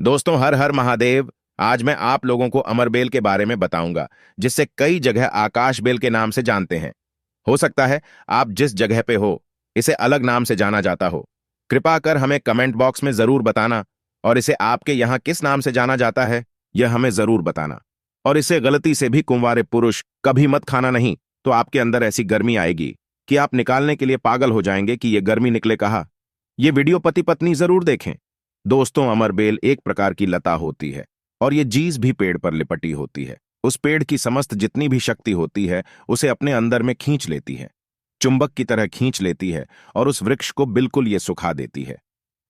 दोस्तों, हर हर महादेव। आज मैं आप लोगों को अमरबेल के बारे में बताऊंगा, जिससे कई जगह आकाश बेल के नाम से जानते हैं। हो सकता है आप जिस जगह पे हो इसे अलग नाम से जाना जाता हो। कृपा कर हमें कमेंट बॉक्स में जरूर बताना, और इसे आपके यहाँ किस नाम से जाना जाता है यह हमें जरूर बताना। और इसे गलती से भी कुंवारे पुरुष कभी मत खाना, नहीं तो आपके अंदर ऐसी गर्मी आएगी कि आप निकालने के लिए पागल हो जाएंगे कि यह गर्मी निकले कहाँ। ये वीडियो पति पत्नी जरूर देखें। दोस्तों, अमरबेल एक प्रकार की लता होती है, और ये जीज भी पेड़ पर लिपटी होती है। उस पेड़ की समस्त जितनी भी शक्ति होती है उसे अपने अंदर में खींच लेती है, चुंबक की तरह खींच लेती है, और उस वृक्ष को बिल्कुल ये सुखा देती है।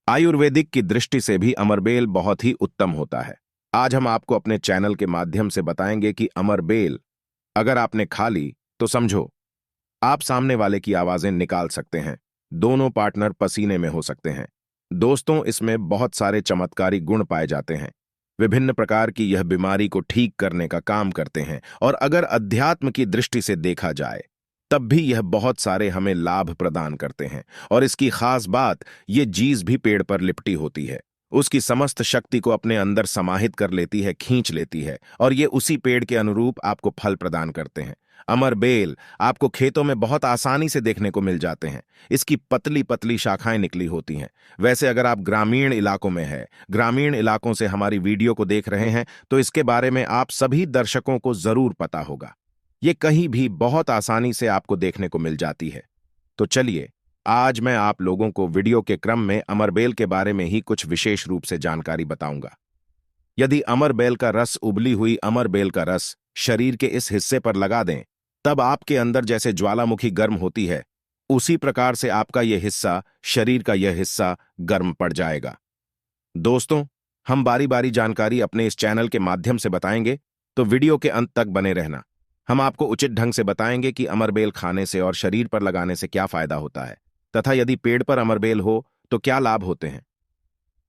आयुर्वेदिक की दृष्टि से भी अमरबेल बहुत ही उत्तम होता है। आज हम आपको अपने चैनल के माध्यम से बताएंगे कि अमरबेल अगर आपने खा ली तो समझो आप सामने वाले की आवाजें निकाल सकते हैं, दोनों पार्टनर पसीने में हो सकते हैं। दोस्तों, इसमें बहुत सारे चमत्कारी गुण पाए जाते हैं। विभिन्न प्रकार की यह बीमारी को ठीक करने का काम करते हैं, और अगर अध्यात्म की दृष्टि से देखा जाए तब भी यह बहुत सारे हमें लाभ प्रदान करते हैं। और इसकी खास बात, ये जीज भी पेड़ पर लिपटी होती है, उसकी समस्त शक्ति को अपने अंदर समाहित कर लेती है, खींच लेती है, और ये उसी पेड़ के अनुरूप आपको फल प्रदान करते हैं। अमर बेल आपको खेतों में बहुत आसानी से देखने को मिल जाते हैं। इसकी पतली पतली शाखाएं निकली होती हैं। वैसे अगर आप ग्रामीण इलाकों में हैं, ग्रामीण इलाकों से हमारी वीडियो को देख रहे हैं, तो इसके बारे में आप सभी दर्शकों को जरूर पता होगा। ये कहीं भी बहुत आसानी से आपको देखने को मिल जाती है। तो चलिए, आज मैं आप लोगों को वीडियो के क्रम में अमरबेल के बारे में ही कुछ विशेष रूप से जानकारी बताऊंगा। यदि अमरबेल का रस, उबली हुई अमरबेल का रस शरीर के इस हिस्से पर लगा दें, तब आपके अंदर जैसे ज्वालामुखी गर्म होती है, उसी प्रकार से आपका यह हिस्सा, शरीर का यह हिस्सा गर्म पड़ जाएगा। दोस्तों, हम बारी बारी जानकारी अपने इस चैनल के माध्यम से बताएंगे, तो वीडियो के अंत तक बने रहना। हम आपको उचित ढंग से बताएंगे कि अमरबेल खाने से और शरीर पर लगाने से क्या फायदा होता है, तथा यदि पेड़ पर अमरबेल हो तो क्या लाभ होते हैं।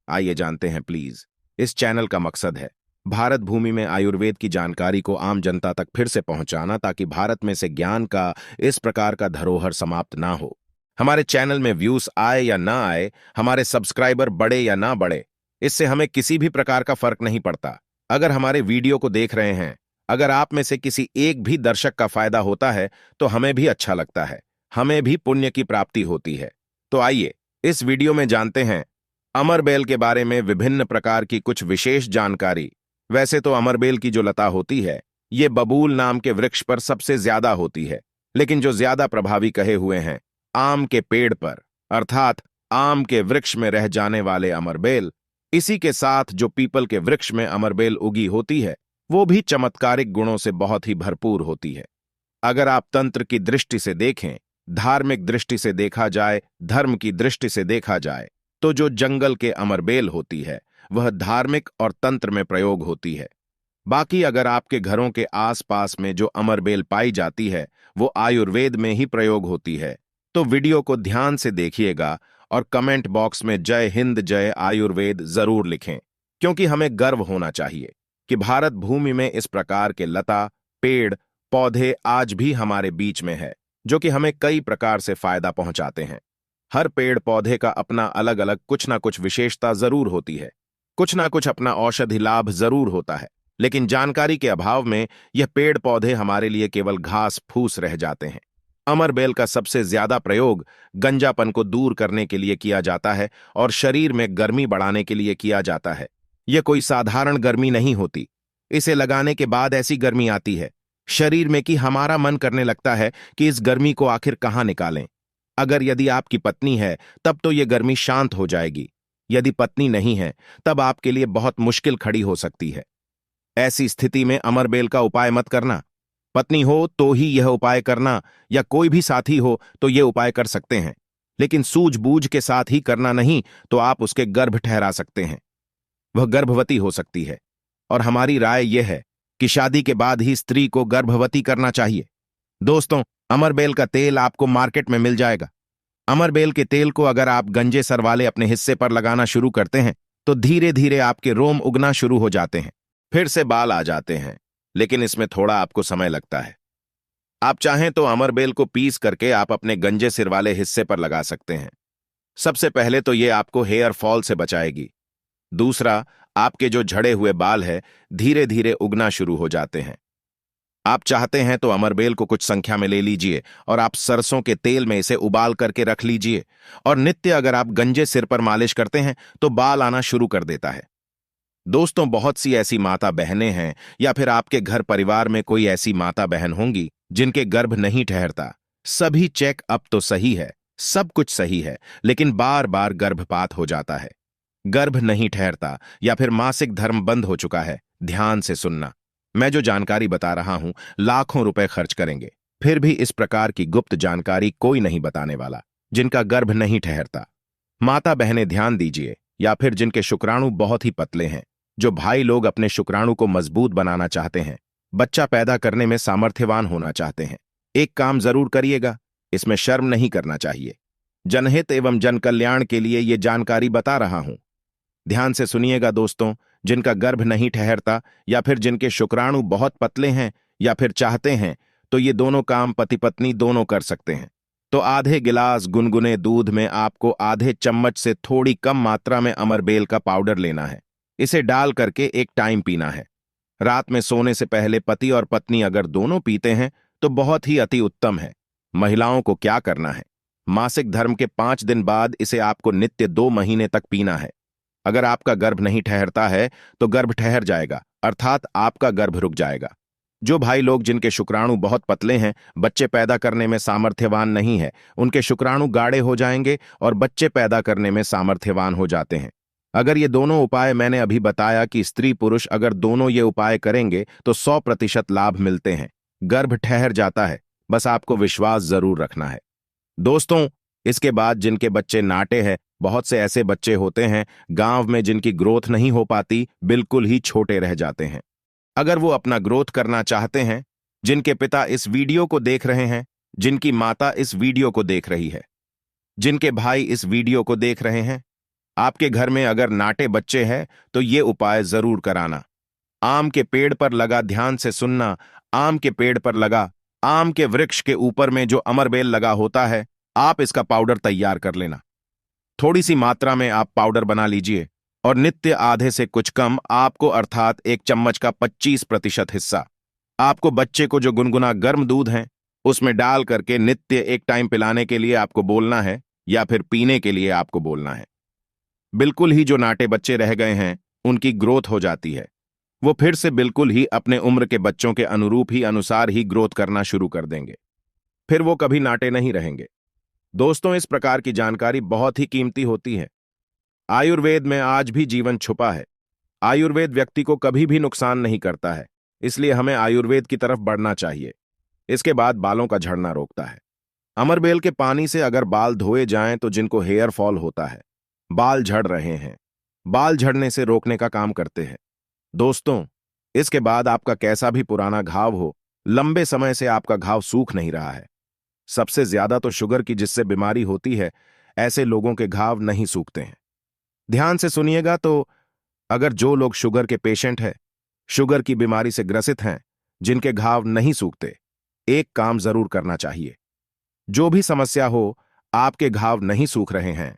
आइए जानते हैं प्लीज। इस चैनल का मकसद है भारत भूमि में आयुर्वेद की जानकारी को आम जनता तक फिर से पहुंचाना, ताकि भारत में से ज्ञान का इस प्रकार का धरोहर समाप्त ना हो। हमारे चैनल में व्यूज आए या ना आए, हमारे सब्सक्राइबर बढ़े या ना बढ़े, इससे हमें किसी भी प्रकार का फर्क नहीं पड़ता। अगर हमारे वीडियो को देख रहे हैं, अगर आप में से किसी एक भी दर्शक का फायदा होता है तो हमें भी अच्छा लगता है, हमें भी पुण्य की प्राप्ति होती है। तो आइए इस वीडियो में जानते हैं अमरबेल के बारे में विभिन्न प्रकार की कुछ विशेष जानकारी। वैसे तो अमरबेल की जो लता होती है, ये बबूल नाम के वृक्ष पर सबसे ज्यादा होती है, लेकिन जो ज्यादा प्रभावी कहे हुए हैं आम के पेड़ पर, अर्थात आम के वृक्ष में रह जाने वाले अमरबेल। इसी के साथ जो पीपल के वृक्ष में अमरबेल उगी होती है, वो भी चमत्कारिक गुणों से बहुत ही भरपूर होती है। अगर आप तंत्र की दृष्टि से देखें, धार्मिक दृष्टि से देखा जाए, धर्म की दृष्टि से देखा जाए, तो जो जंगल के अमरबेल होती है वह धार्मिक और तंत्र में प्रयोग होती है। बाकी अगर आपके घरों के आसपास में जो अमरबेल पाई जाती है वो आयुर्वेद में ही प्रयोग होती है। तो वीडियो को ध्यान से देखिएगा, और कमेंट बॉक्स में जय हिंद जय आयुर्वेद जरूर लिखें, क्योंकि हमें गर्व होना चाहिए कि भारत भूमि में इस प्रकार के लता, पेड़, पौधे आज भी हमारे बीच में है, जो कि हमें कई प्रकार से फायदा पहुंचाते हैं। हर पेड़ पौधे का अपना अलग अलग कुछ ना कुछ विशेषता जरूर होती है, कुछ ना कुछ अपना औषधि लाभ जरूर होता है, लेकिन जानकारी के अभाव में यह पेड़ पौधे हमारे लिए केवल घास फूस रह जाते हैं। अमरबेल का सबसे ज्यादा प्रयोग गंजापन को दूर करने के लिए किया जाता है, और शरीर में गर्मी बढ़ाने के लिए किया जाता है। यह कोई साधारण गर्मी नहीं होती। इसे लगाने के बाद ऐसी गर्मी आती है शरीर में कि हमारा मन करने लगता है कि इस गर्मी को आखिर कहाँ निकालें। अगर यदि आपकी पत्नी है तब तो यह गर्मी शांत हो जाएगी, यदि पत्नी नहीं है तब आपके लिए बहुत मुश्किल खड़ी हो सकती है। ऐसी स्थिति में अमरबेल का उपाय मत करना। पत्नी हो तो ही यह उपाय करना, या कोई भी साथी हो तो यह उपाय कर सकते हैं, लेकिन सूझबूझ के साथ ही करना नहीं, तो आप उसके गर्भ ठहरा सकते हैं, वह गर्भवती हो सकती है। और हमारी राय यह है कि शादी के बाद ही स्त्री को गर्भवती करना चाहिए। दोस्तों, अमरबेल का तेल आपको मार्केट में मिल जाएगा। अमरबेल के तेल को अगर आप गंजे सर वाले अपने हिस्से पर लगाना शुरू करते हैं तो धीरे धीरे आपके रोम उगना शुरू हो जाते हैं, फिर से बाल आ जाते हैं, लेकिन इसमें थोड़ा आपको समय लगता है। आप चाहें तो अमरबेल को पीस करके आप अपने गंजे सिर वाले हिस्से पर लगा सकते हैं। सबसे पहले तो ये आपको हेयर फॉल से बचाएगी। दूसरा, आपके जो झड़े हुए बाल है धीरे धीरे उगना शुरू हो जाते हैं। आप चाहते हैं तो अमरबेल को कुछ संख्या में ले लीजिए और आप सरसों के तेल में इसे उबाल करके रख लीजिए। और नित्य अगर आप गंजे सिर पर मालिश करते हैं तो बाल आना शुरू कर देता है। दोस्तों, बहुत सी ऐसी माता बहनें हैं या फिर आपके घर परिवार में कोई ऐसी माता बहन होंगी जिनके गर्भ नहीं ठहरता। सभी चेक अप तो सही है, सब कुछ सही है, लेकिन बार बार गर्भपात हो जाता है, गर्भ नहीं ठहरता या फिर मासिक धर्म बंद हो चुका है। ध्यान से सुनना, मैं जो जानकारी बता रहा हूं लाखों रुपए खर्च करेंगे, फिर भी इस प्रकार की गुप्त जानकारी कोई नहीं बताने वाला। जिनका गर्भ नहीं ठहरता, माता बहनें ध्यान दीजिए, या फिर जिनके शुक्राणु बहुत ही पतले हैं, जो भाई लोग अपने शुक्राणु को मजबूत बनाना चाहते हैं, बच्चा पैदा करने में सामर्थ्यवान होना चाहते हैं, एक काम जरूर करिएगा, इसमें शर्म नहीं करना चाहिए। जनहित एवं जन कल्याण के लिए ये जानकारी बता रहा हूं। ध्यान से सुनिएगा दोस्तों, जिनका गर्भ नहीं ठहरता या फिर जिनके शुक्राणु बहुत पतले हैं या फिर चाहते हैं, तो ये दोनों काम पति पत्नी दोनों कर सकते हैं। तो आधे गिलास गुनगुने दूध में आपको आधे चम्मच से थोड़ी कम मात्रा में अमरबेल का पाउडर लेना है। इसे डाल करके एक टाइम पीना है। रात में सोने से पहले पति और पत्नी अगर दोनों पीते हैं तो बहुत ही अति उत्तम है। महिलाओं को क्या करना है, मासिक धर्म के 5 दिन बाद इसे आपको नित्य 2 महीने तक पीना है। अगर आपका गर्भ नहीं ठहरता है तो गर्भ ठहर जाएगा, अर्थात आपका गर्भ रुक जाएगा। जो भाई लोग जिनके शुक्राणु बहुत पतले हैं, बच्चे पैदा करने में सामर्थ्यवान नहीं है, उनके शुक्राणु गाढ़े हो जाएंगे और बच्चे पैदा करने में सामर्थ्यवान हो जाते हैं। अगर ये दोनों उपाय मैंने अभी बताया कि स्त्री पुरुष अगर दोनों ये उपाय करेंगे तो 100% लाभ मिलते हैं, गर्भ ठहर जाता है। बस आपको विश्वास जरूर रखना है दोस्तों। इसके बाद जिनके बच्चे नाटे हैं, बहुत से ऐसे बच्चे होते हैं गांव में जिनकी ग्रोथ नहीं हो पाती, बिल्कुल ही छोटे रह जाते हैं। अगर वो अपना ग्रोथ करना चाहते हैं, जिनके पिता इस वीडियो को देख रहे हैं, जिनकी माता इस वीडियो को देख रही है, जिनके भाई इस वीडियो को देख रहे हैं, आपके घर में अगर नाटे बच्चे हैं तो ये उपाय जरूर कराना। आम के पेड़ पर लगा, ध्यान से सुनना, आम के पेड़ पर लगा, आम के वृक्ष के ऊपर में जो अमरबेल लगा होता है, आप इसका पाउडर तैयार कर लेना। थोड़ी सी मात्रा में आप पाउडर बना लीजिए और नित्य आधे से कुछ कम आपको, अर्थात 1 चम्मच का 25% हिस्सा आपको बच्चे को जो गुनगुना गर्म दूध है उसमें डाल करके नित्य एक टाइम पिलाने के लिए आपको बोलना है या फिर पीने के लिए आपको बोलना है। बिल्कुल ही जो नाटे बच्चे रह गए हैं उनकी ग्रोथ हो जाती है, वो फिर से बिल्कुल ही अपने उम्र के बच्चों के अनुरूप ही अनुसार ही ग्रोथ करना शुरू कर देंगे, फिर वो कभी नाटे नहीं रहेंगे। दोस्तों, इस प्रकार की जानकारी बहुत ही कीमती होती है। आयुर्वेद में आज भी जीवन छुपा है। आयुर्वेद व्यक्ति को कभी भी नुकसान नहीं करता है, इसलिए हमें आयुर्वेद की तरफ बढ़ना चाहिए। इसके बाद बालों का झड़ना रोकता है। अमरबेल के पानी से अगर बाल धोए जाएं तो जिनको हेयर फॉल होता है, बाल झड़ रहे हैं, बाल झड़ने से रोकने का काम करते हैं। दोस्तों, इसके बाद आपका कैसा भी पुराना घाव हो, लंबे समय से आपका घाव सूख नहीं रहा है, सबसे ज्यादा तो शुगर की जिससे बीमारी होती है, ऐसे लोगों के घाव नहीं सूखते हैं। ध्यान से सुनिएगा, तो अगर जो लोग शुगर के पेशेंट हैं, शुगर की बीमारी से ग्रसित हैं, जिनके घाव नहीं सूखते, एक काम जरूर करना चाहिए। जो भी समस्या हो, आपके घाव नहीं सूख रहे हैं,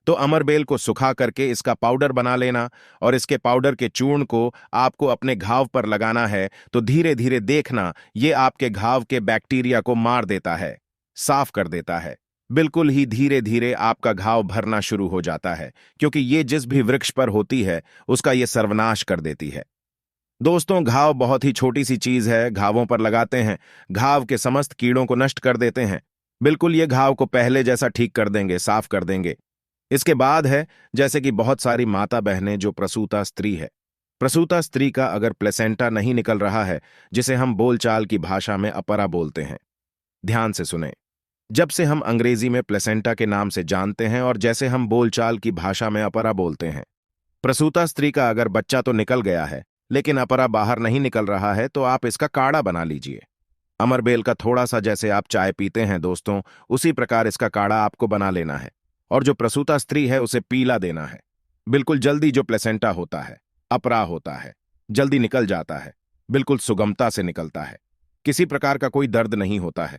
तो अमरबेल को सुखा करके इसका पाउडर बना लेना और इसके पाउडर के चूर्ण को आपको अपने घाव पर लगाना है। तो धीरे धीरे देखना, ये आपके घाव के बैक्टीरिया को मार देता है, साफ कर देता है। बिल्कुल ही धीरे धीरे आपका घाव भरना शुरू हो जाता है, क्योंकि ये जिस भी वृक्ष पर होती है उसका ये सर्वनाश कर देती है। दोस्तों, घाव बहुत ही छोटी सी चीज है, घावों पर लगाते हैं, घाव के समस्त कीड़ों को नष्ट कर देते हैं। बिल्कुल ये घाव को पहले जैसा ठीक कर देंगे, साफ कर देंगे। इसके बाद है, जैसे कि बहुत सारी माता बहनें जो प्रसूता स्त्री है, प्रसूता स्त्री का अगर प्लेसेंटा नहीं निकल रहा है, जिसे हम बोलचाल की भाषा में अपरा बोलते हैं। ध्यान से सुने, जब से हम अंग्रेजी में प्लेसेंटा के नाम से जानते हैं और जैसे हम बोलचाल की भाषा में अपरा बोलते हैं, प्रसूता स्त्री का अगर बच्चा तो निकल गया है लेकिन अपरा बाहर नहीं निकल रहा है, तो आप इसका काढ़ा बना लीजिए। अमरबेल का थोड़ा सा, जैसे आप चाय पीते हैं दोस्तों, उसी प्रकार इसका काढ़ा आपको बना लेना है और जो प्रसूता स्त्री है उसे पीला देना है। बिल्कुल जल्दी जो प्लेसेंटा होता है, अपरा होता है, जल्दी निकल जाता है, बिल्कुल सुगमता से निकलता है, किसी प्रकार का कोई दर्द नहीं होता है।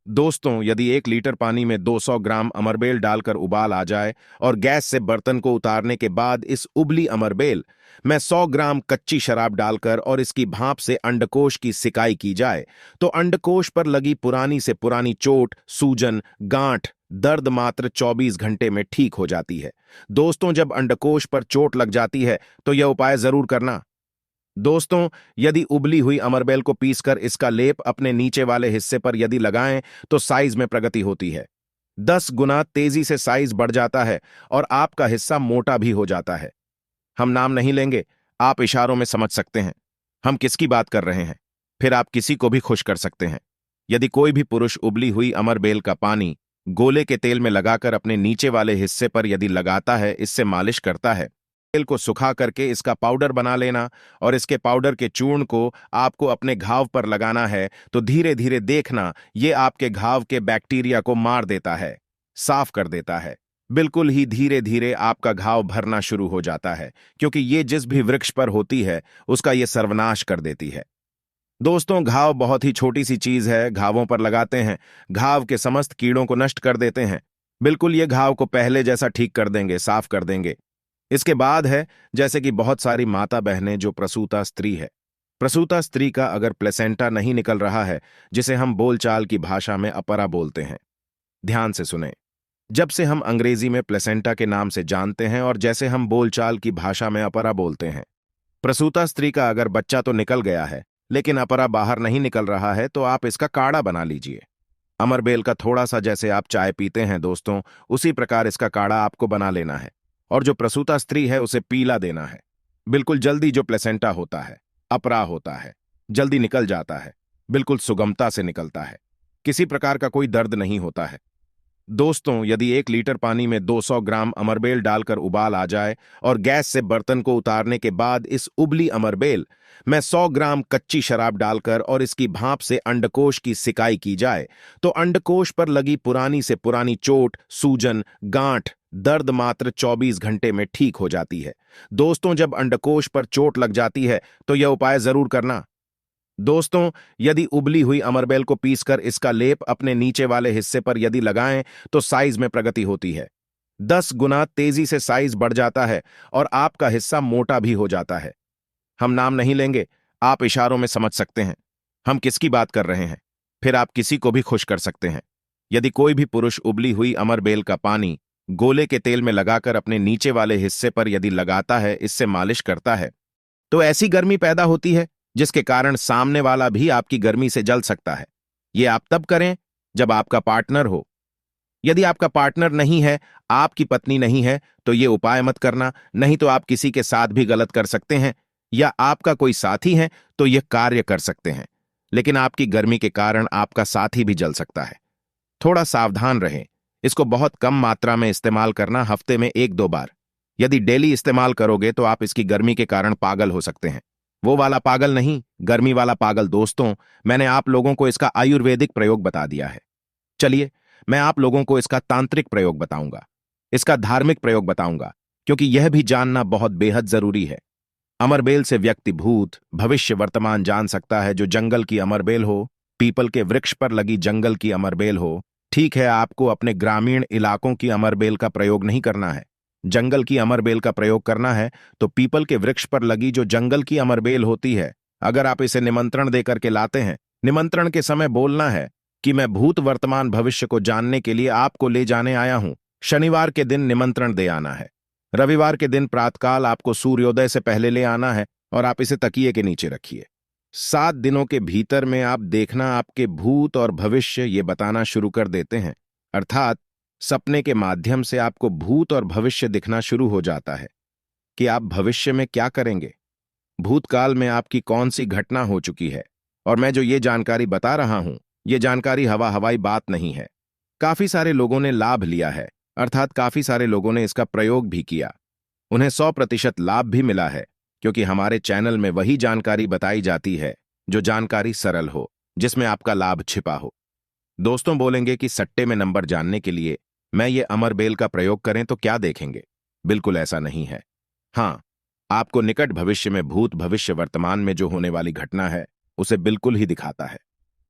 दोस्तों, यदि 1 लीटर पानी में 200 ग्राम अमरबेल डालकर उबाल आ जाए और गैस से बर्तन को उतारने के बाद इस उबली अमरबेल में 100 ग्राम कच्ची शराब डालकर और इसकी भाप से अंडकोश की सिकाई की जाए, तो अंडकोश पर लगी पुरानी से पुरानी चोट, सूजन, गांठ, दर्द मात्र 24 घंटे में ठीक हो जाती है। दोस्तों, जब अंडकोश पर चोट लग जाती है तो यह उपाय जरूर करना। दोस्तों, यदि उबली हुई अमरबेल को पीसकर इसका लेप अपने नीचे वाले हिस्से पर यदि लगाएं तो साइज में प्रगति होती है। 10 गुना तेजी से साइज बढ़ जाता है और आपका हिस्सा मोटा भी हो जाता है। हम नाम नहीं लेंगे, आप इशारों में समझ सकते हैं हम किसकी बात कर रहे हैं। फिर आप किसी को भी खुश कर सकते हैं। यदि कोई भी पुरुष उबली हुई अमरबेल का पानी गोले के तेल में लगाकर अपने नीचे वाले हिस्से पर यदि लगाता है, इससे मालिश करता है, तेल को सुखा करके इसका पाउडर बना लेना और इसके पाउडर के चूर्ण को आपको अपने घाव पर लगाना है, तो धीरे धीरे देखना ये आपके घाव के बैक्टीरिया को मार देता है, साफ कर देता है। बिल्कुल ही धीरे धीरे आपका घाव भरना शुरू हो जाता है, क्योंकि ये जिस भी वृक्ष पर होती है उसका ये सर्वनाश कर देती है। दोस्तों, घाव बहुत ही छोटी सी चीज है, घावों पर लगाते हैं, घाव के समस्त कीड़ों को नष्ट कर देते हैं। बिल्कुल ये घाव को पहले जैसा ठीक कर देंगे, साफ कर देंगे। इसके बाद है जैसे कि बहुत सारी माता बहनें जो प्रसूता स्त्री है। प्रसूता स्त्री का अगर प्लेसेंटा नहीं निकल रहा है, जिसे हम बोलचाल की भाषा में अपरा बोलते हैं। ध्यान से सुने, जब से हम अंग्रेजी में प्लेसेंटा के नाम से जानते हैं और जैसे हम बोलचाल की भाषा में अपरा बोलते हैं। प्रसूता स्त्री का अगर बच्चा तो निकल गया है लेकिन अपरा बाहर नहीं निकल रहा है, तो आप इसका काढ़ा बना लीजिए। अमरबेल का थोड़ा सा जैसे आप चाय पीते हैं दोस्तों, उसी प्रकार इसका काढ़ा आपको बना लेना है और जो प्रसूता स्त्री है उसे पीला देना है। बिल्कुल जल्दी जो प्लेसेंटा होता है, अपरा होता है, जल्दी निकल जाता है, बिल्कुल सुगमता से निकलता है, किसी प्रकार का कोई दर्द नहीं होता है। दोस्तों, यदि 1 लीटर पानी में 200 ग्राम अमरबेल डालकर उबाल आ जाए और गैस से बर्तन को उतारने के बाद इस उबली अमरबेल में 100 ग्राम कच्ची शराब डालकर और इसकी भाप से अंडकोश की सिकाई की जाए, तो अंडकोश पर लगी पुरानी से पुरानी चोट, सूजन, गांठ, दर्द मात्र 24 घंटे में ठीक हो जाती है। दोस्तों, जब अंडकोश पर चोट लग जाती है तो यह उपाय जरूर करना। दोस्तों, यदि उबली हुई अमरबेल को पीसकर इसका लेप अपने नीचे वाले हिस्से पर यदि लगाएं तो साइज में प्रगति होती है। 10 गुना तेजी से साइज बढ़ जाता है और आपका हिस्सा मोटा भी हो जाता है। हम नाम नहीं लेंगे, आप इशारों में समझ सकते हैं हम किसकी बात कर रहे हैं। फिर आप किसी को भी खुश कर सकते हैं। यदि कोई भी पुरुष उबली हुई अमरबेल का पानी गोले के तेल में लगाकर अपने नीचे वाले हिस्से पर यदि लगाता है, इससे मालिश करता है, तो ऐसी गर्मी पैदा होती है जिसके कारण सामने वाला भी आपकी गर्मी से जल सकता है। ये आप तब करें जब आपका पार्टनर हो। यदि आपका पार्टनर नहीं है, आपकी पत्नी नहीं है, तो ये उपाय मत करना, नहीं तो आप किसी के साथ भी गलत कर सकते हैं, या आपका कोई साथी है तो यह कार्य कर सकते हैं, लेकिन आपकी गर्मी के कारण आपका साथी भी जल सकता है। थोड़ा सावधान रहें। इसको बहुत कम मात्रा में इस्तेमाल करना, हफ्ते में 1-2 बार। यदि डेली इस्तेमाल करोगे तो आप इसकी गर्मी के कारण पागल हो सकते हैं। वो वाला पागल नहीं, गर्मी वाला पागल। दोस्तों, मैंने आप लोगों को इसका आयुर्वेदिक प्रयोग बता दिया है। चलिए, मैं आप लोगों को इसका तांत्रिक प्रयोग बताऊंगा, इसका धार्मिक प्रयोग बताऊंगा, क्योंकि यह भी जानना बहुत बेहद जरूरी है। अमरबेल से व्यक्ति भूत, भविष्य, वर्तमान जान सकता है। जो जंगल की अमरबेल हो, पीपल के वृक्ष पर लगी जंगल की अमरबेल हो। ठीक है, आपको अपने ग्रामीण इलाकों की अमरबेल का प्रयोग नहीं करना है, जंगल की अमरबेल का प्रयोग करना है। तो पीपल के वृक्ष पर लगी जो जंगल की अमरबेल होती है, अगर आप इसे निमंत्रण देकर के लाते हैं, निमंत्रण के समय बोलना है कि मैं भूत, वर्तमान, भविष्य को जानने के लिए आपको ले जाने आया हूं। शनिवार के दिन निमंत्रण दे आना है। रविवार के दिन प्रातःकाल आपको सूर्योदय से पहले ले आना है और आप इसे तकिए के नीचे रखिए। 7 दिनों के भीतर में आप देखना आपके भूत और भविष्य ये बताना शुरू कर देते हैं, अर्थात सपने के माध्यम से आपको भूत और भविष्य दिखना शुरू हो जाता है कि आप भविष्य में क्या करेंगे, भूतकाल में आपकी कौन सी घटना हो चुकी है। और मैं जो ये जानकारी बता रहा हूं, ये जानकारी हवाई बात नहीं है। काफी सारे लोगों ने लाभ लिया है, अर्थात काफी सारे लोगों ने इसका प्रयोग भी किया, उन्हें 100% लाभ भी मिला है, क्योंकि हमारे चैनल में वही जानकारी बताई जाती है जो जानकारी सरल हो, जिसमें आपका लाभ छिपा हो। दोस्तों बोलेंगे कि सट्टे में नंबर जानने के लिए मैं ये अमरबेल का प्रयोग करें तो क्या देखेंगे? बिल्कुल ऐसा नहीं है। हाँ, आपको निकट भविष्य में भूत, भविष्य, वर्तमान में जो होने वाली घटना है उसे बिल्कुल ही दिखाता है।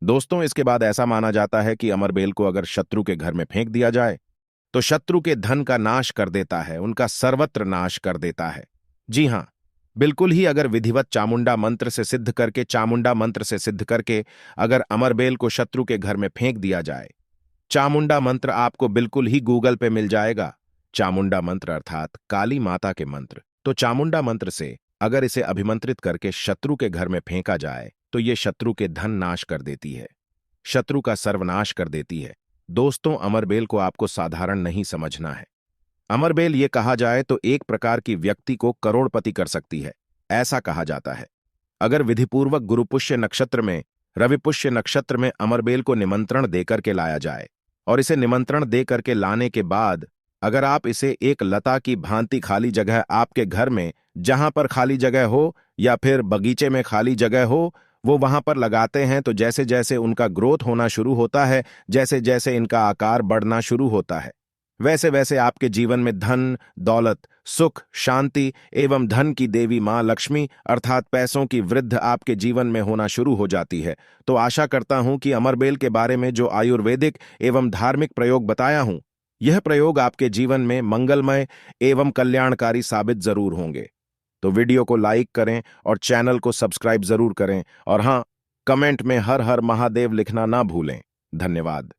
दोस्तों, इसके बाद ऐसा माना जाता है कि अमरबेल को अगर शत्रु के घर में फेंक दिया जाए तो शत्रु के धन का नाश कर देता है, उनका सर्वत्र नाश कर देता है। जी हां, बिल्कुल ही अगर विधिवत चामुंडा मंत्र से सिद्ध करके अगर अमरबेल को शत्रु के घर में फेंक दिया जाए, चामुंडा मंत्र आपको बिल्कुल ही गूगल पे मिल जाएगा। चामुंडा मंत्र अर्थात काली माता के मंत्र। तो चामुंडा मंत्र से अगर इसे अभिमंत्रित करके शत्रु के घर में फेंका जाए तो ये शत्रु के धन नाश कर देती है, शत्रु का सर्वनाश कर देती है। दोस्तों, अमरबेल को आपको साधारण नहीं समझना है। अमरबेल ये कहा जाए तो एक प्रकार की व्यक्ति को करोड़पति कर सकती है, ऐसा कहा जाता है। अगर विधिपूर्वक गुरुपुष्य नक्षत्र में, रविपुष्य नक्षत्र में अमरबेल को निमंत्रण देकर के लाया जाए और इसे निमंत्रण दे करके लाने के बाद अगर आप इसे एक लता की भांति खाली जगह आपके घर में, जहां पर खाली जगह हो या फिर बगीचे में खाली जगह हो, वो वहां पर लगाते हैं तो जैसे जैसे उनका ग्रोथ होना शुरू होता है, जैसे जैसे इनका आकार बढ़ना शुरू होता है, वैसे वैसे आपके जीवन में धन, दौलत, सुख, शांति एवं धन की देवी मां लक्ष्मी अर्थात पैसों की वृद्धि आपके जीवन में होना शुरू हो जाती है। तो आशा करता हूं कि अमरबेल के बारे में जो आयुर्वेदिक एवं धार्मिक प्रयोग बताया हूं, यह प्रयोग आपके जीवन में मंगलमय एवं कल्याणकारी साबित जरूर होंगे। तो वीडियो को लाइक करें और चैनल को सब्सक्राइब जरूर करें और हां, कमेंट में हर हर महादेव लिखना ना भूलें। धन्यवाद।